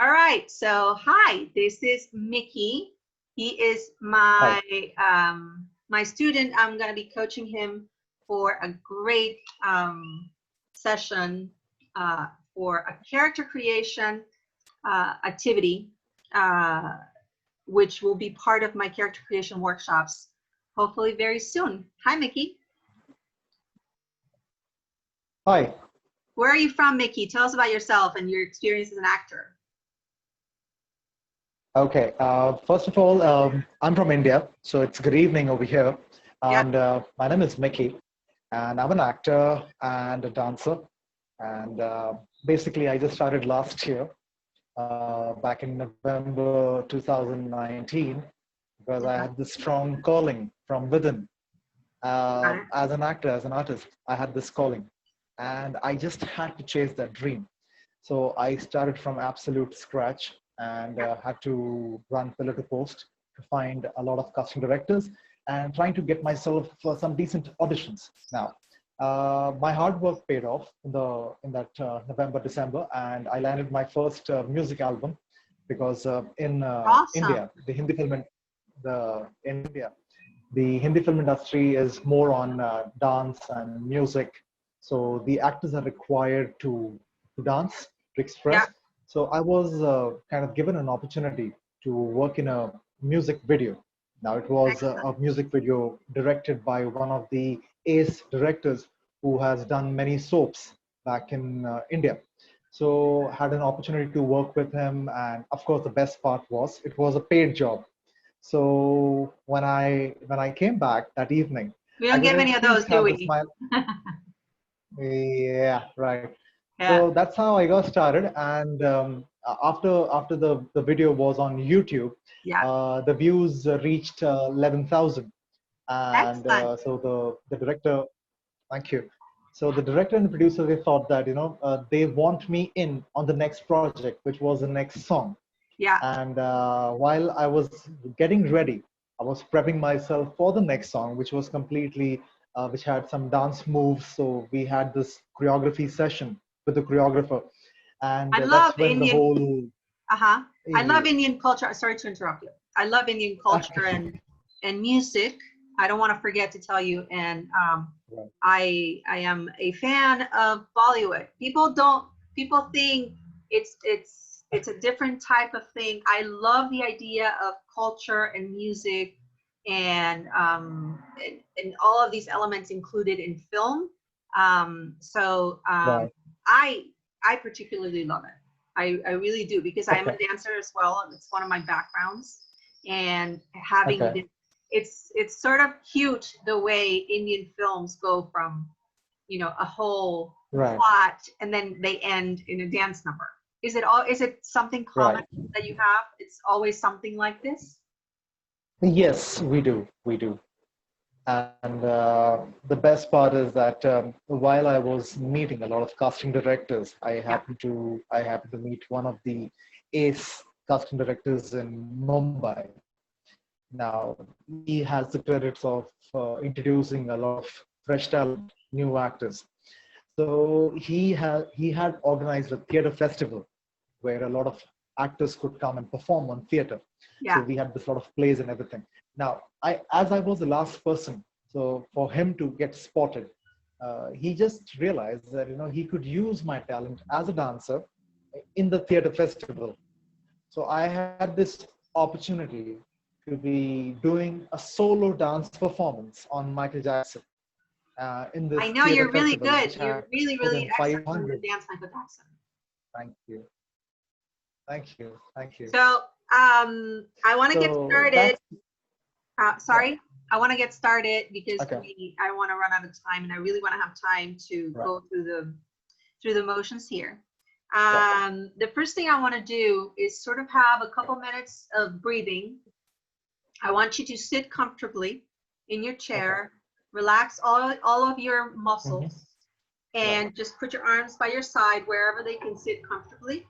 All right, so hi, this is Micky. He is my my student. I'm going to be coaching him for a great session for a character creation activity, which will be part of my character creation workshops, hopefully very soon. Hi, Micky. Hi. Where are you from, Micky? Tell us about yourself and your experience as an actor. Okay. First of all, I'm from India, so it's good evening over here. And my name is Micky, and I'm an actor and a dancer. And basically, I just started last year, back in November 2019, because I had this strong calling from within. As an actor, as an artist, I had this calling, and I just had to chase that dream. So I started from absolute scratch and had to run pillar to post to find a lot of casting directors and trying to get myself some decent auditions. Now, my hard work paid off in that November, December, and I landed my first music album because in India, the Hindi film, the Hindi film industry is more on dance and music. So the actors are required to dance, to express. So I was kind of given an opportunity to work in a music video. Now it was a music video directed by one of the ace directors who has done many soaps back in India. So had an opportunity to work with him, and of course the best part was it was a paid job. So when I came back that evening, we don't get many of those, do we? Yeah, right. So that's how I got started, and after the video was on YouTube, the views reached 11,000, and so the director, thank you. So the director and the producer, they thought that they want me in on the next project, which was the next song. Yeah. And while I was getting ready, I was prepping myself for the next song, which was completely which had some dance moves. So we had this choreography session with the choreographer, and that's when the whole I love Indian culture. Sorry to interrupt you. I love Indian culture and music. I don't want to forget to tell you, and I am a fan of Bollywood. People think it's a different type of thing. I love the idea of culture and music and all of these elements included in film. I particularly love it. I really do, because I am a dancer as well, and it's one of my backgrounds. And having it's sort of cute the way Indian films go from a whole plot and then they end in a dance number. Is it something common that you have? It's always something like this? Yes, we do. And the best part is that while I was meeting a lot of casting directors, I happened to meet one of the ace casting directors in Mumbai. Now he has the credits of introducing a lot of fresh talent, new actors. So he had organized a theater festival where a lot of actors could come and perform on theater. So we had this lot of plays and everything. Now, as I was the last person, so for him to get spotted, he just realized that he could use my talent as a dancer in the theater festival. So I had this opportunity to be doing a solo dance performance on Michael Jackson. In this I know you're really good. You're really excellent to dance Michael Jackson. Thank you. Thank you. Thank you. So I want to get started. Sorry, I want to get started because I want to run out of time, and I really want to have time to go through the motions here. The first thing I want to do is sort of have a couple minutes of breathing. I want you to sit comfortably in your chair, relax all of your muscles, and just put your arms by your side wherever they can sit comfortably.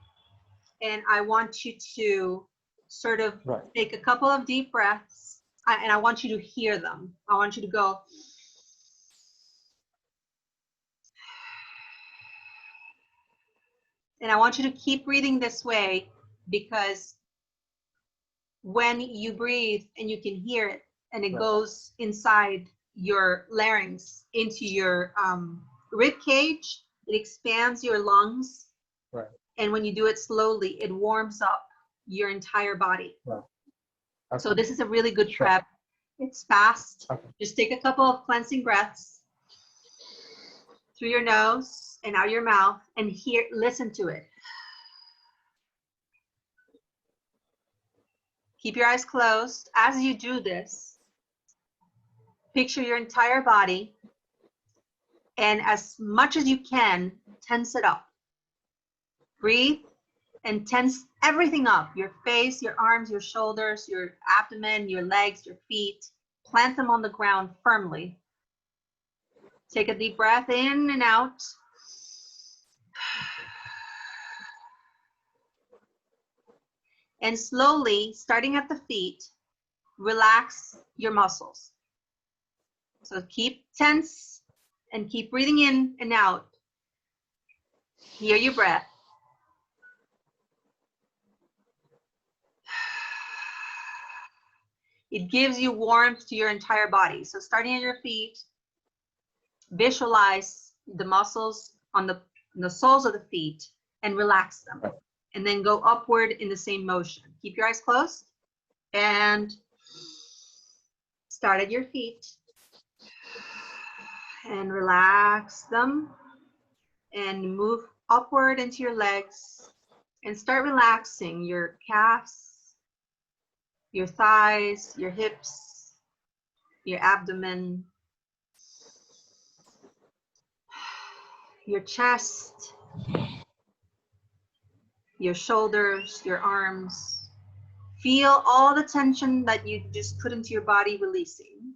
And I want you to sort of take a couple of deep breaths, and I want you to hear them. I want you to go. And I want you to keep breathing this way because when you breathe and you can hear it and it goes inside your larynx into your rib cage, it expands your lungs. Right. And when you do it slowly, it warms up your entire body. Right. Okay. So this is a really good prep. It's fast. Okay. Just take a couple of cleansing breaths through your nose and out your mouth and listen to it. Keep your eyes closed. As you do this, picture your entire body, and as much as you can, tense it up. Breathe and tense everything up. Your face, your arms, your shoulders, your abdomen, your legs, your feet. Plant them on the ground firmly. Take a deep breath in and out. And slowly, starting at the feet, relax your muscles. So keep tense and keep breathing in and out. Hear your breath. It gives you warmth to your entire body. So starting at your feet, visualize the muscles on the soles of the feet and relax them. And then go upward in the same motion. Keep your eyes closed and start at your feet and relax them and move upward into your legs and start relaxing your calves, your thighs, your hips, your abdomen, your chest, your shoulders, your arms. Feel all the tension that you just put into your body releasing.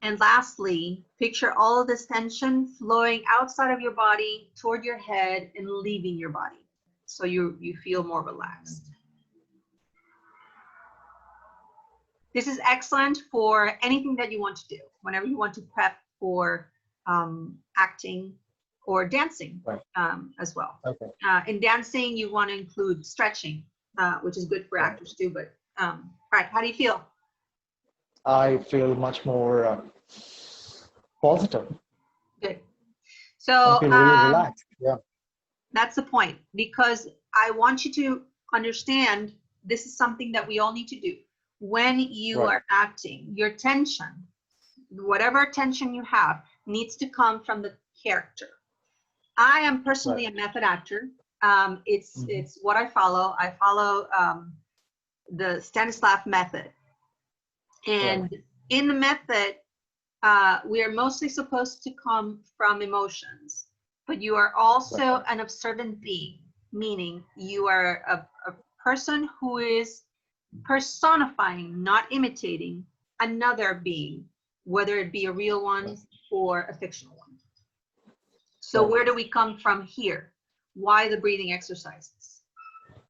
And lastly, picture all of this tension flowing outside of your body toward your head and leaving your body. So you feel more relaxed. This is excellent for anything that you want to do. Whenever you want to prep for acting or dancing as well. Okay. In dancing, you want to include stretching, which is good for actors too. But all right, how do you feel? I feel much more positive. Good. So I feel really relaxed. Yeah. That's the point, because I want you to understand this is something that we all need to do. When you are acting, your tension, whatever tension you have, needs to come from the character. I am personally a method actor. It's what I follow. I follow the Stanislav method. And in the method, we are mostly supposed to come from emotions, but you are also an observant being, meaning you are a person who is personifying, not imitating another being, whether it be a real one or a fictional one. So where do we come from here? Why the breathing exercises?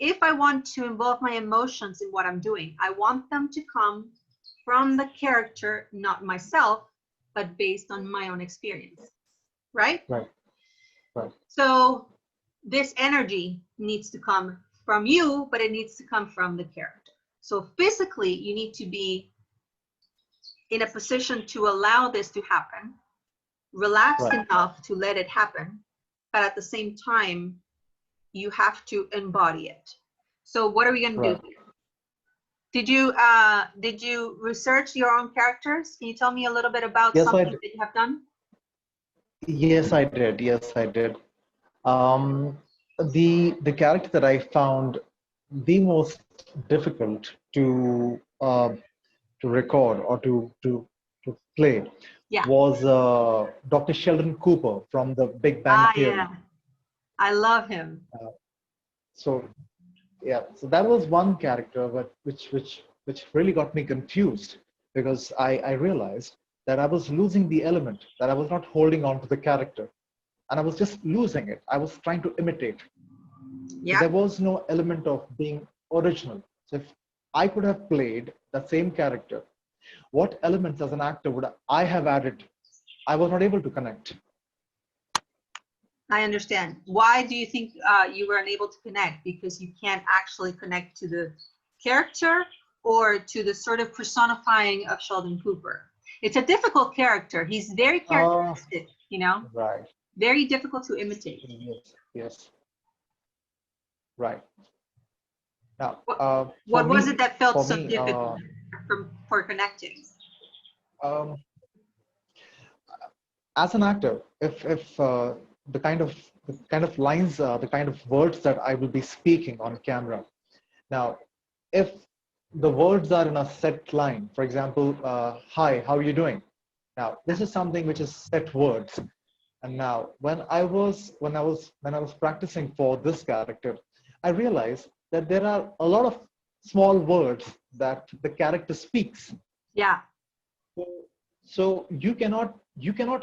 If I want to involve my emotions in what I'm doing, I want them to come from the character, not myself, but based on my own experience, right? Right. So this energy needs to come from you, but it needs to come from the character. So physically, you need to be in a position to allow this to happen, relaxed enough to let it happen, but at the same time, you have to embody it. So what are we going to do here? Did you research your own characters? Can you tell me a little bit about something that you have done? Yes, I did. Yes, I did. The character that I found the most difficult to record or to play was Dr. Sheldon Cooper from The Big Bang Theory. Yeah, I love him. So that was one character, but which really got me confused, because I realized that I was losing the element, that I was not holding on to the character, and I was just losing it. I was trying to imitate. Yeah. So there was no element of being original. So if I could have played the same character, what elements as an actor would I have added? I was not able to connect. I understand. Why do you think you were unable to connect? Because you can't actually connect to the character or to the sort of personifying of Sheldon Cooper? It's a difficult character. He's very characteristic, you know? Right. Very difficult to imitate. Yes, yes. Right. Now, What was it that felt for so me, difficult for connecting? um, as an actor, if the kind of lines, the kind of words that I will be speaking on camera. Now, if the words are in a set line, for example, hi, how are you doing? Now, this is something which is set words. And now, when I was practicing for this character, I realized that there are a lot of small words that the character speaks. Yeah. So you cannot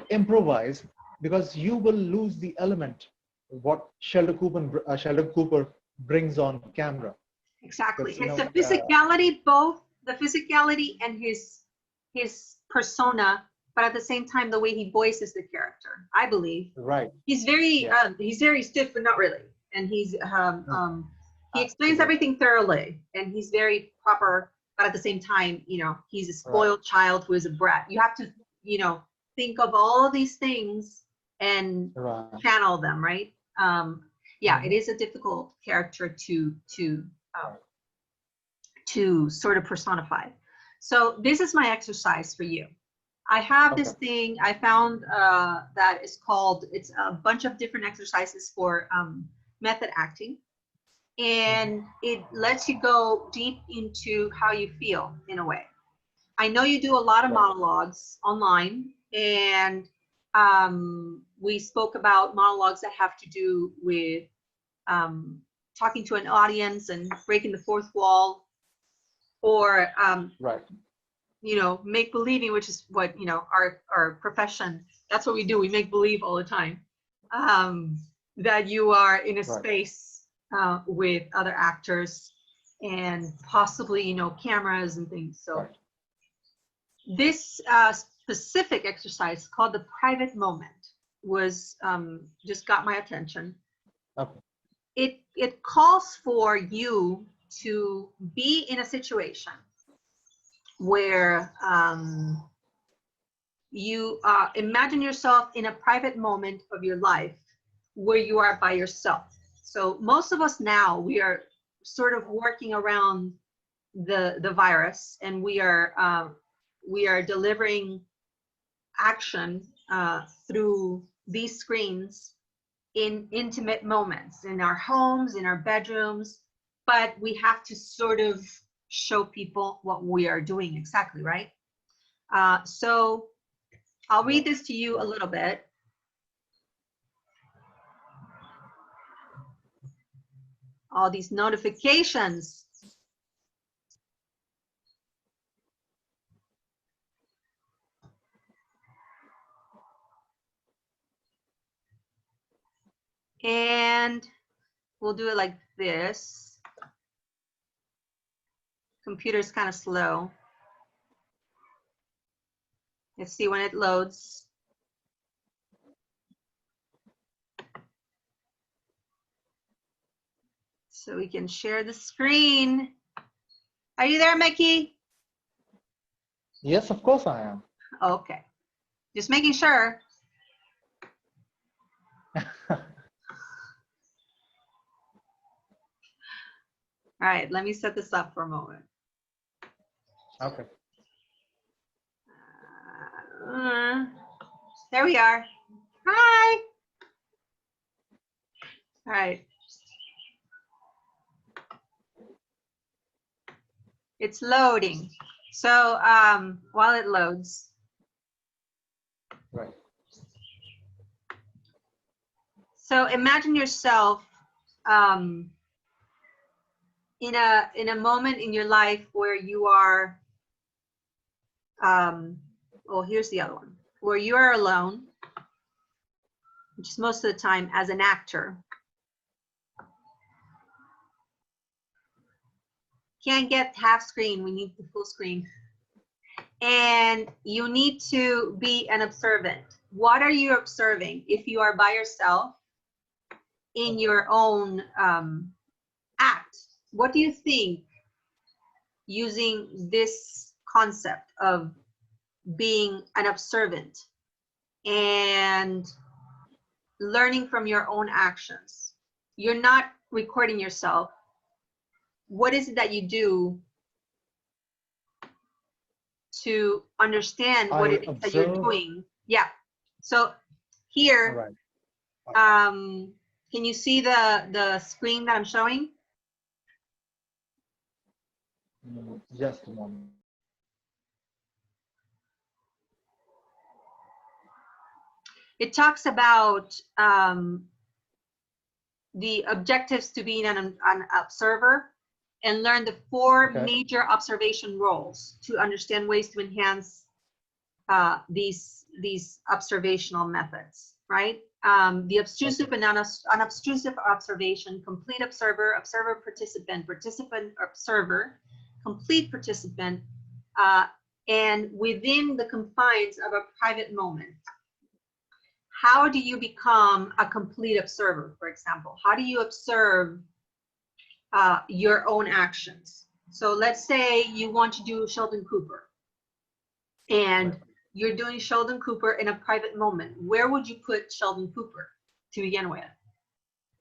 improvise, because you will lose the element what Sheldon Cooper brings on camera. Exactly. It's the physicality, both the physicality and his persona, but at the same time the way he voices the character, I believe. Right. He's very he's very stiff, but not really. And he's he explains everything thoroughly, and he's very proper, but at the same time, you know, he's a spoiled child who is a brat. You have to, you know, think of all of these things and channel them, right? Yeah, it is a difficult character to sort of personify. So this is my exercise for you. I have this thing I found that is called, it's a bunch of different exercises for method acting. And it lets you go deep into how you feel in a way. I know you do a lot of monologues online, and we spoke about monologues that have to do with talking to an audience and breaking the fourth wall, or you know, make believing, which is what, you know, our profession, that's what we do. We make believe all the time that you are in a space with other actors and possibly, you know, cameras and things. So this specific exercise called the private moment was just got my attention. It calls for you to be in a situation where you imagine yourself in a private moment of your life where you are by yourself. So most of us now, we are sort of working around the virus, and we are delivering action through these screens in intimate moments in our homes, in our bedrooms, but we have to sort of show people what we are doing exactly, right? So I'll read this to you a little bit. All these notifications. And we'll do it like this. Computer's kind of slow. Let's see when it loads. So we can share the screen. Are you there, Micky? Yes, of course I am. Okay. Just making sure. All right, let me set this up for a moment. Okay. There we are. Hi. All right. It's loading. So while it loads. Right. So imagine yourself in a moment in your life where you are, oh, here's the other one, where you are alone, which is most of the time as an actor. Can't get half screen, we need the full screen. And you need to be an observant. What are you observing? If you are by yourself, in your own act. What do you think, using this concept of being an observant and learning from your own actions? You're not recording yourself. What is it that you do to understand what it is that you're doing? Yeah. So here, can you see the screen that I'm showing? Just a moment. It talks about the objectives to being an observer, and learn the 4 major observation roles to understand ways to enhance these observational methods, right? The obtrusive and unobtrusive observation, complete observer, observer participant, participant observer, complete participant, and within the confines of a private moment. How do you become a complete observer, for example? How do you observe your own actions? So let's say you want to do Sheldon Cooper, and you're doing Sheldon Cooper in a private moment. Where would you put Sheldon Cooper to begin with?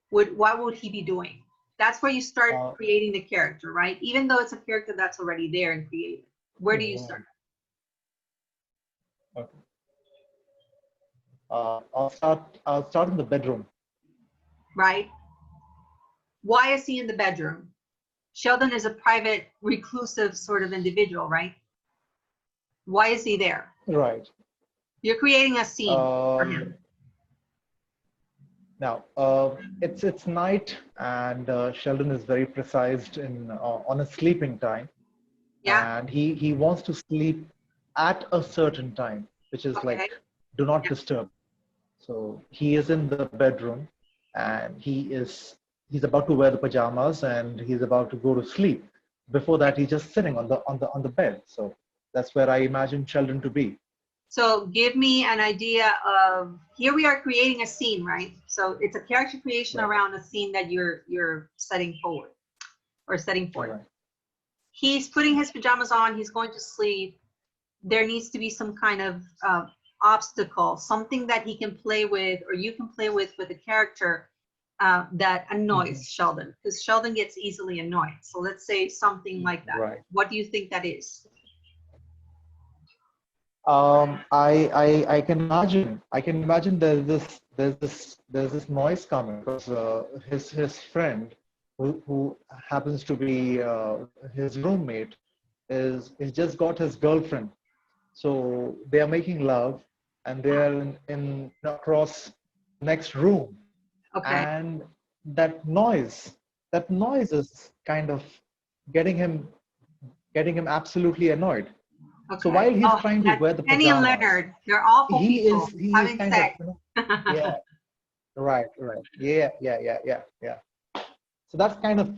What would he be doing? That's where you start creating the character, right? Even though it's a character that's already there and created. Where do you start? Okay. I'll start in the bedroom. Right. Why is he in the bedroom? Sheldon is a private, reclusive sort of individual, right? Why is he there? Right. You're creating a scene for him. Now, it's night, and Sheldon is very precise on his sleeping time. Yeah. And he wants to sleep at a certain time, which is like, do not disturb. So he is in the bedroom, and he's about to wear the pajamas, and he's about to go to sleep. Before that, he's just sitting on the bed. So that's where I imagine Sheldon to be. So give me an idea of, here we are creating a scene, right? So it's a character creation around a scene that you're setting forward or setting forth. Right. He's putting his pajamas on, he's going to sleep. There needs to be some kind of obstacle, something that he can play with, or you can play with a character that annoys Sheldon, because Sheldon gets easily annoyed. So let's say something like that. Right. What do you think that is? I can imagine there's this noise coming, because his friend who happens to be his roommate is just got his girlfriend. So they are making love, and they are in across next room. And that noise is kind of getting him absolutely annoyed. So while he's trying to wear the pajamas, Penny and Leonard, they're awful people having sex. Yeah, right, yeah. So that's kind of,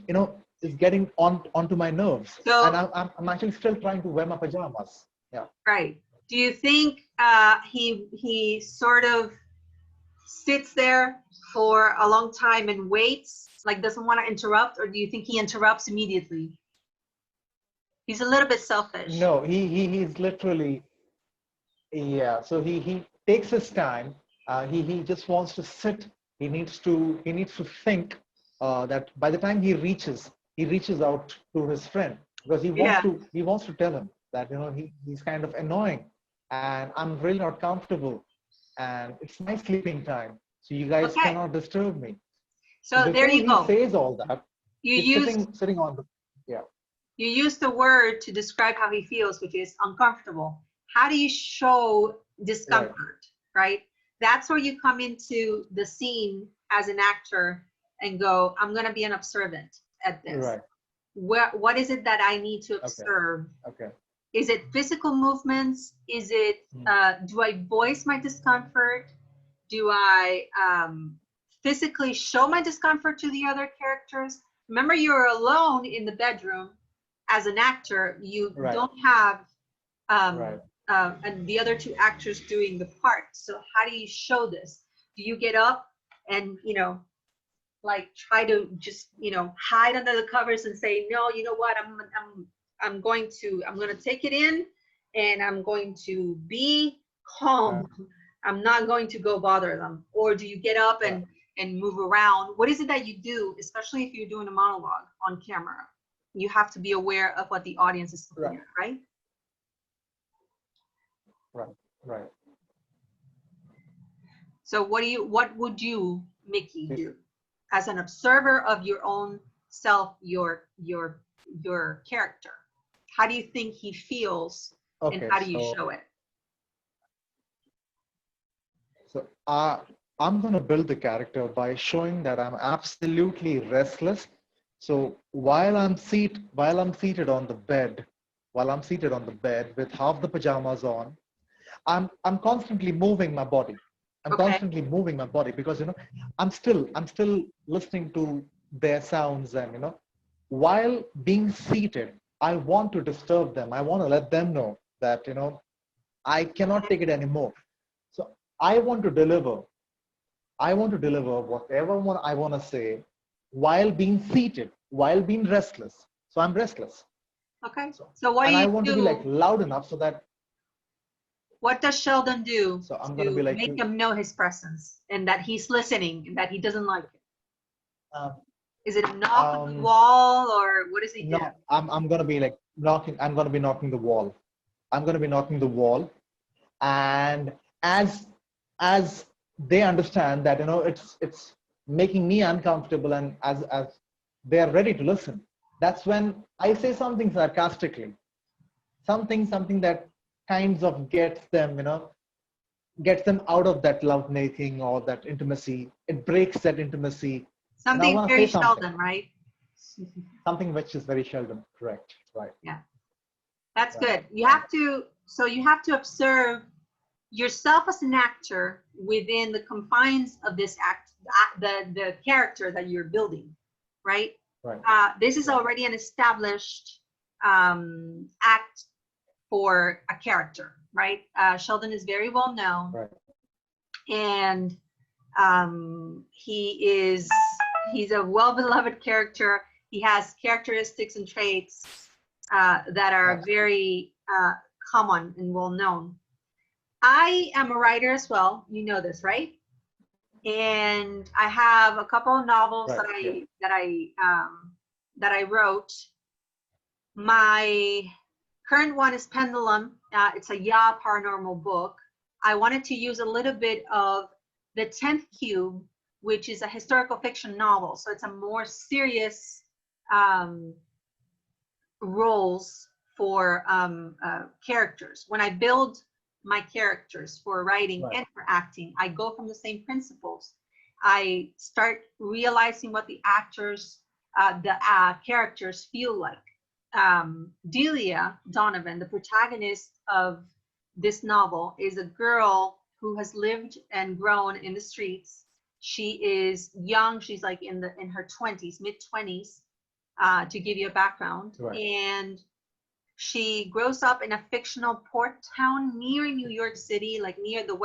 is getting onto my nerves. So, and I'm actually still trying to wear my pajamas. Yeah. Right. Do you think he sort of sits there for a long time and waits, like doesn't want to interrupt, or do you think he interrupts immediately? He's a little bit selfish. No, he's literally, yeah. So he takes his time. He just wants to sit. He needs to think that by the time he reaches out to his friend, because he wants to tell him that he's kind of annoying, and I'm really not comfortable, and it's my sleeping time, so you guys cannot disturb me. So there you go. He says all that. He's sitting on the You use the word to describe how he feels, which is uncomfortable. How do you show discomfort, right? That's where you come into the scene as an actor and go, I'm going to be an observant at this. Right. What is it that I need to observe? Okay. Is it physical movements? Is it, do I voice my discomfort? Do I physically show my discomfort to the other characters? Remember, you're alone in the bedroom. As an actor, you don't have and the other 2 actors doing the part. So how do you show this? Do you get up and like try to just, you know, hide under the covers and say, no, you know what, I'm going to take it in, and I'm going to be calm. I'm not going to go bother them? Or do you get up and move around? What is it that you do, especially if you're doing a monologue on camera? You have to be aware of what the audience is looking at, right? Right. So what would you, Micky, do as an observer of your own self, your character? How do you think he feels, and how do you show it? So I'm going to build the character by showing that I'm absolutely restless. So while I'm seated on the bed, with half the pajamas on, I'm constantly moving my body. I'm constantly moving my body because, you know, I'm still listening to their sounds, and, you know, while being seated, I want to disturb them. I want to let them know that, you know, I cannot take it anymore. So I want to deliver whatever I want to say while being seated, while being restless. So I'm restless. Okay. So what do you do? And I want to be like loud enough so that. What does Sheldon do so I'm gonna be like, make him know his presence and that he's listening and that he doesn't like it? Is it knock on the wall, or what is he doing? No, I'm gonna be like knocking. I'm gonna be knocking the wall. And as they understand that, you know, it's making me uncomfortable, and as they are ready to listen, that's when I say something sarcastically, something that kinds of gets them, you know, gets them out of that love making or that intimacy. It breaks that intimacy. Something very Sheldon, right? Something which is very Sheldon, correct, right? Yeah, that's good. You have to observe yourself as an actor within the confines of this the character that you're building, right? Right. This is already an established act for a character, right? Sheldon is very well known, right. And he's a well-beloved character. He has characteristics and traits that are very common and well-known. I am a writer as well. You know this, right? And I have a couple of novels that I wrote. My current one is Pendulum. It's a paranormal book. I wanted to use a little bit of The 10th Cube, which is a historical fiction novel. So it's a more serious roles for characters. When I build my characters for writing and for acting, I go from the same principles. I start realizing what the characters feel like. Delia Donovan, the protagonist of this novel, is a girl who has lived and grown in the streets. She is young. She's like in her 20s, mid-20s, to give you a background. And she grows up in a fictional port town near New York City, like near the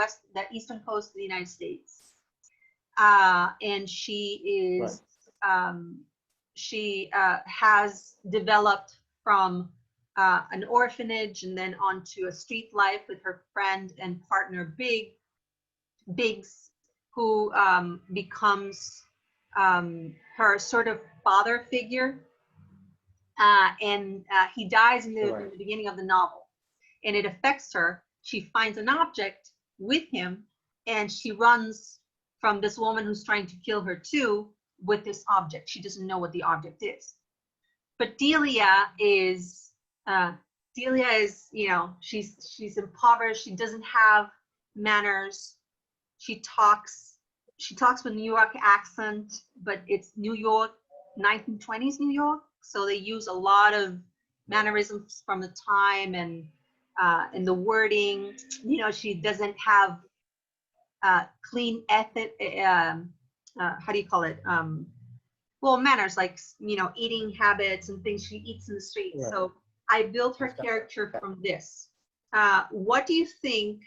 eastern coast of the United States. And she is, she has developed from an orphanage and then onto a street life with her friend and partner Biggs, who becomes her sort of father figure. And he dies in the beginning of the novel, and it affects her. She finds an object with him, and she runs from this woman who's trying to kill her too with this object. She doesn't know what the object is. But Delia is, you know, she's impoverished. She doesn't have manners. She talks with New York accent, but it's New York, 1920s New York. So they use a lot of mannerisms from the time and the wording. You know, she doesn't have clean ethic. How do you call it? Well, manners, like, you know, eating habits and things she eats in the street. So I built her character from this. What do you think?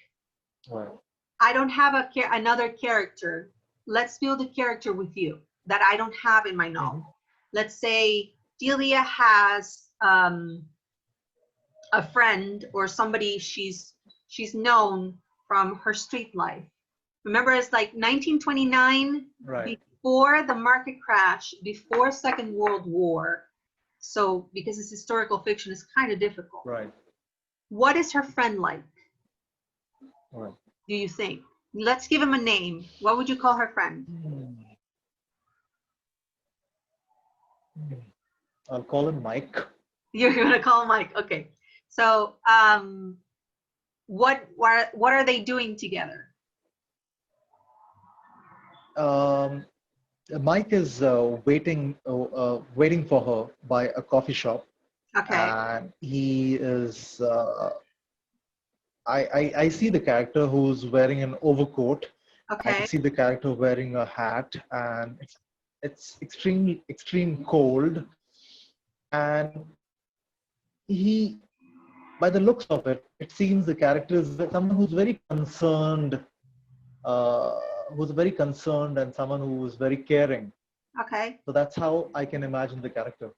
I don't have another character. Let's build a character with you. that I don't have in my novel. Let's say Delia has a friend or somebody she's known from her street life. Remember, it's like 1929, right, before the market crash, before Second World War. So because it's historical fiction, it's kind of difficult. right, What is her friend like? right. Do you think? Let's give him a name. What would you call her friend? I'll call him Mike. You're gonna call him Mike. Okay. So what are they doing together? Mike is waiting for her by a coffee shop. Okay. And he is. I see the character who's wearing an overcoat. Okay. I see the character wearing a hat, and it's extreme cold. And he, by the looks of it, it seems the character is someone who's very concerned. Who's very concerned and someone who is very caring. Okay. So that's how I can imagine the character.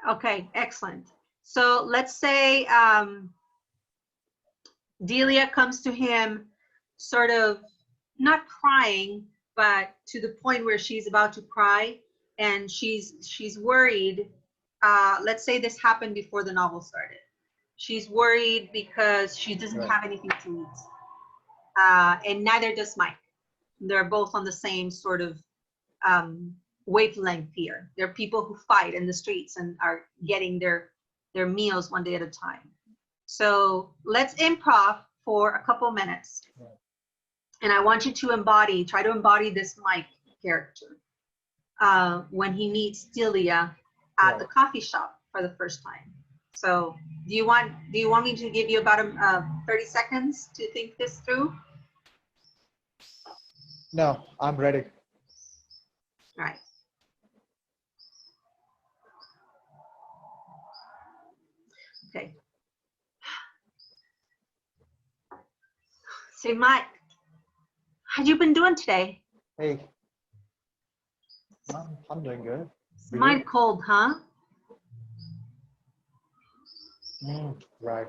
Okay, excellent. So let's say Delia comes to him sort of not crying, but to the point where she's about to cry, and she's worried. Let's say this happened before the novel started. She's worried because she doesn't have anything to eat. And neither does Mike. They're both on the same sort of wavelength here. They're people who fight in the streets and are getting their meals one day at a time. So let's improv for a couple minutes. And I want you to try to embody this Mike character when he meets Delia at the coffee shop for the first time. So do you want me to give you about 30 seconds to think this through? No, I'm ready. All right. Okay. Say, Mike, how you been doing today? Hey, I'm doing good. It's mighty cold, huh? Right.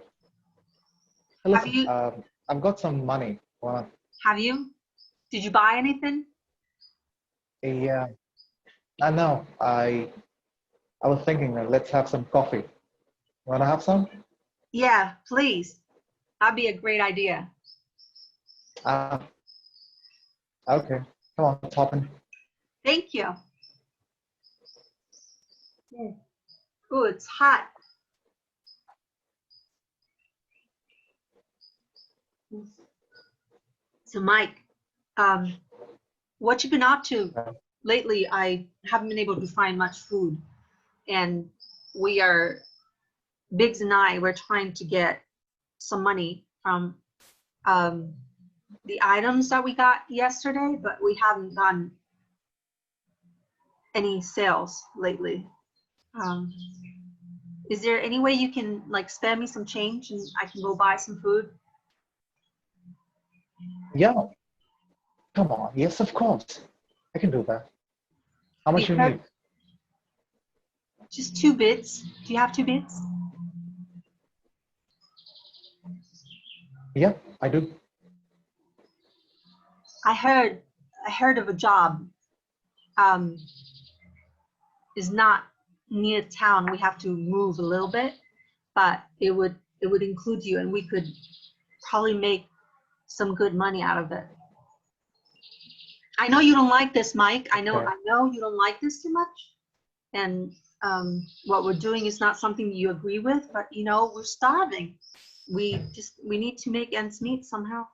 Listen, I've got some money. Have you? Did you buy anything? Yeah. I know. I was thinking, let's have some coffee. Want to have some? Yeah, please. That'd be a great idea. Okay. Come on, let's hop in. Thank you. Oh, it's hot. So, Mike, what you been up to lately? I haven't been able to find much food, and Biggs and I, we're trying to get some money from the items that we got yesterday, but we haven't gotten any sales lately. Is there any way you can like spare me some change and I can go buy some food? Yeah. Come on. Yes, of course. I can do that. How much you need? Just 2 bits. Do you have 2 bits? Yeah, I do. I heard of a job. Is not near town. We have to move a little bit, but it would include you, and we could probably make some good money out of it. I know you don't like this, Mike. I know you don't like this too much, and what we're doing is not something you agree with. But you know, we're starving. We need to make ends meet somehow.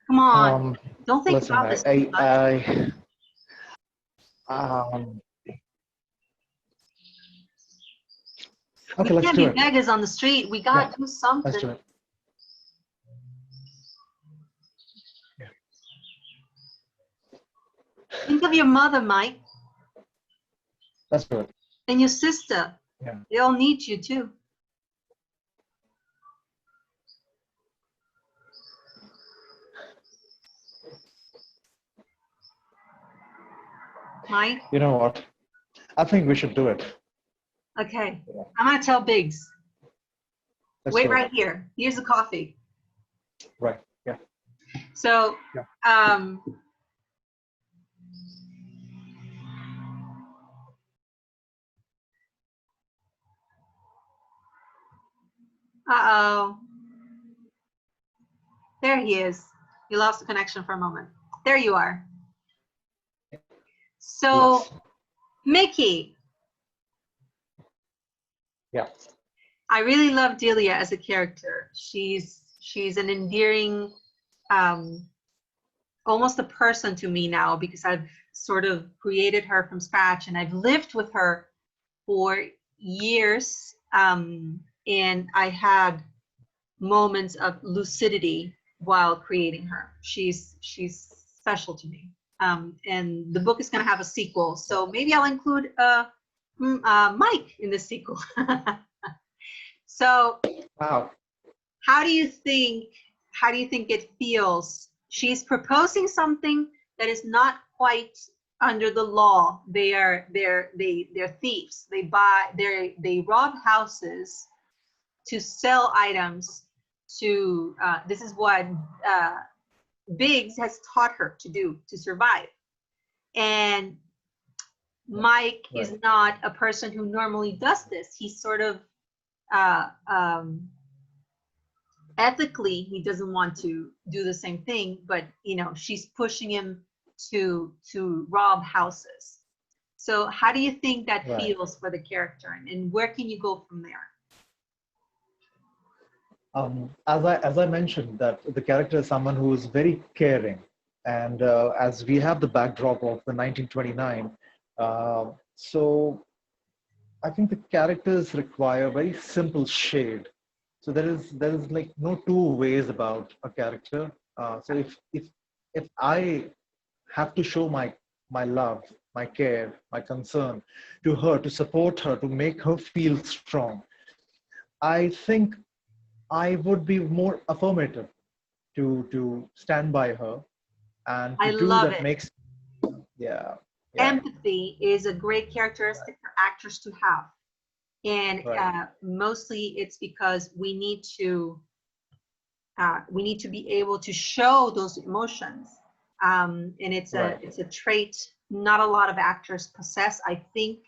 Come on, don't think about this too much. Okay, we can't be beggars on the street. We gotta do something. Let's do it. Think of your mother, Mike. Let's do it. And your sister. Yeah. They all need you too. Mike? You know what? I think we should do it. Okay. I'm going to tell Biggs. Let's Wait do it. right here. Here's the coffee. Right. Yeah. So, uh-oh. There he is. You lost the connection for a moment. There you are. So, Yes. Micky. Yeah. I really love Delia as a character. She's an endearing, almost a person to me now, because I've sort of created her from scratch and I've lived with her for years. And I had moments of lucidity while creating her. She's special to me. And the book is going to have a sequel, so maybe I'll include Mike in the sequel. So, Wow. how do you think it feels? She's proposing something that is not quite under the law. They're thieves. They rob houses to sell items to, this is what Biggs has taught her to do to survive. And Mike is not a person who normally does this. He's sort of, ethically, he doesn't want to do the same thing, but you know, she's pushing him to rob houses. So how do you think that feels for the character, and where can you go from there? As I mentioned, that the character is someone who is very caring, and as we have the backdrop of the 1929, so I think the characters require very simple shade. So there is like no two ways about a character. So if I have to show my love, my care, my concern to her, to support her, to make her feel strong, I think I would be more affirmative to stand by her and to do that. Makes Empathy is a great characteristic for actors to have, and mostly it's because we need to be able to show those emotions, and it's a trait not a lot of actors possess. I think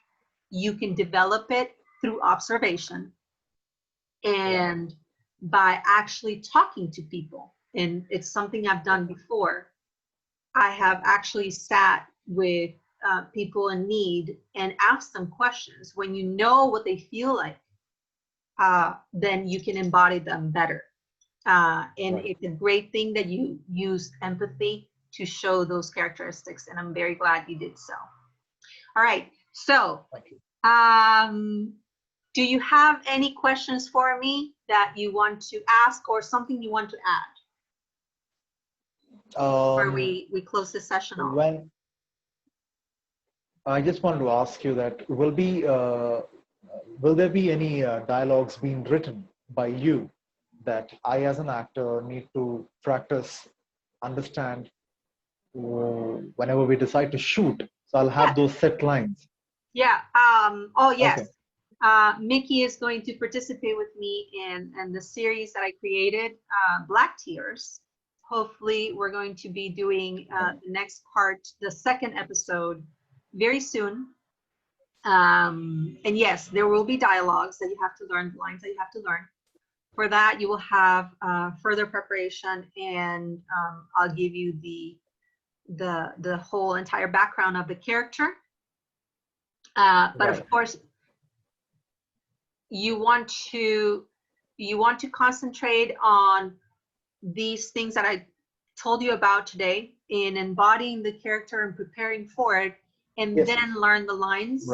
you can develop it through observation and by actually talking to people. And it's something I've done before. I have actually sat with people in need and asked them questions. When you know what they feel like, then you can embody them better. And it's a great thing that you use empathy to show those characteristics, and I'm very glad you did so. All right, so do you have any questions for me that you want to ask, or something you want to add before we close this session off? I just wanted to ask you that will there be any dialogues being written by you that I as an actor need to practice, understand whenever we decide to shoot? So I'll have those set lines. Yeah. Oh yes. Micky is going to participate with me in the series that I created, Black Tears. Hopefully we're going to be doing the next part, the second episode, very soon. And yes, there will be dialogues that you have to learn, lines that you have to learn. For that, you will have further preparation, and I'll give you the whole entire background of the character. But of course, you want to concentrate on these things that I told you about today, in embodying the character and preparing for it, and then learn the lines.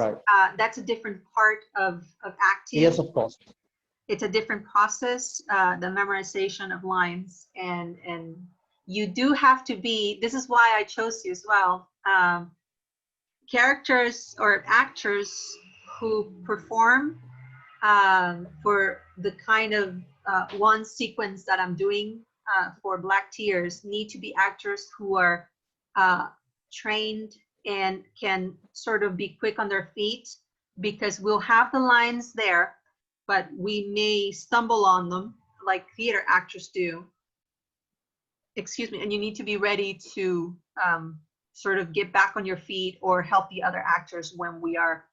That's a different part of acting. Yes, of course. It's a different process, the memorization of lines, and you do have to be, this is why I chose you as well, characters or actors who perform for the kind of one sequence that I'm doing for Black Tears need to be actors who are trained and can sort of be quick on their feet, because we'll have the lines there, but we may stumble on them like theater actors do. Excuse me, and you need to be ready to sort of get back on your feet or help the other actors when we are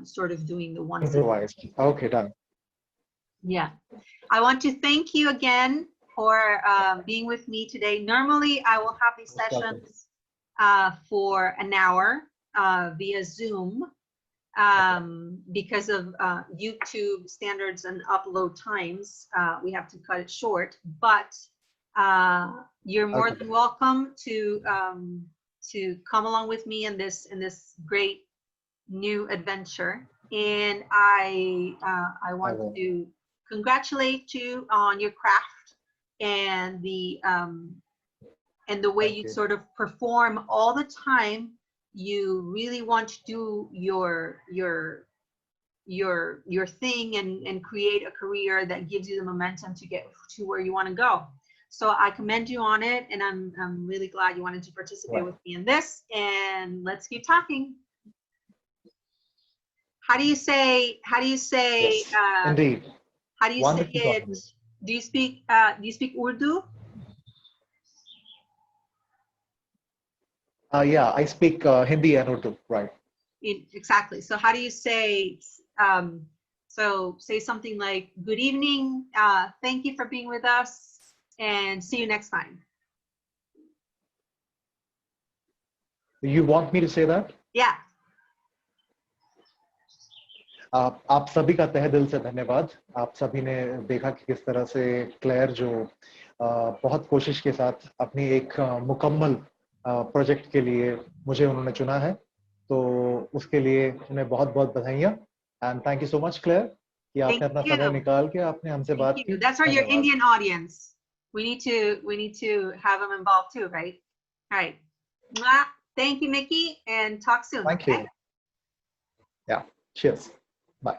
sort of doing the one. Okay, done. Yeah, I want to thank you again for being with me today. Normally, I will have these sessions for an hour via Zoom because of YouTube standards and upload times. We have to cut it short, but you're more than welcome to come along with me in this great new adventure. And I want to congratulate you on your craft and the way you sort of perform all the time. You really want to do your thing and create a career that gives you the momentum to get to where you want to go. So I commend you on it, and I'm really glad you wanted to participate with me in this. And let's keep talking. How do you say? Yes, indeed. How do you say it? Do you speak Urdu? Yeah, I speak Hindi and Urdu, right? Exactly. So how do you say? So say something like, "Good evening. Thank you for being with us, and see you next time." You want me to say that? Yeah. आप सभी का तहे दिल से धन्यवाद। आप सभी ने देखा कि किस तरह से क्लेयर जो बहुत कोशिश के साथ अपनी एक मुकम्मल प्रोजेक्ट के लिए मुझे उन्होंने चुना है, तो उसके लिए उन्हें बहुत-बहुत बधाइयाँ। And thank you so much Claire कि आपने अपना समय निकाल के आपने हमसे बात की। That's for your Indian audience. We need to have them involved too, right? All right. Thank you, Micky, and talk soon. Thank you. Yeah. Cheers. Bye.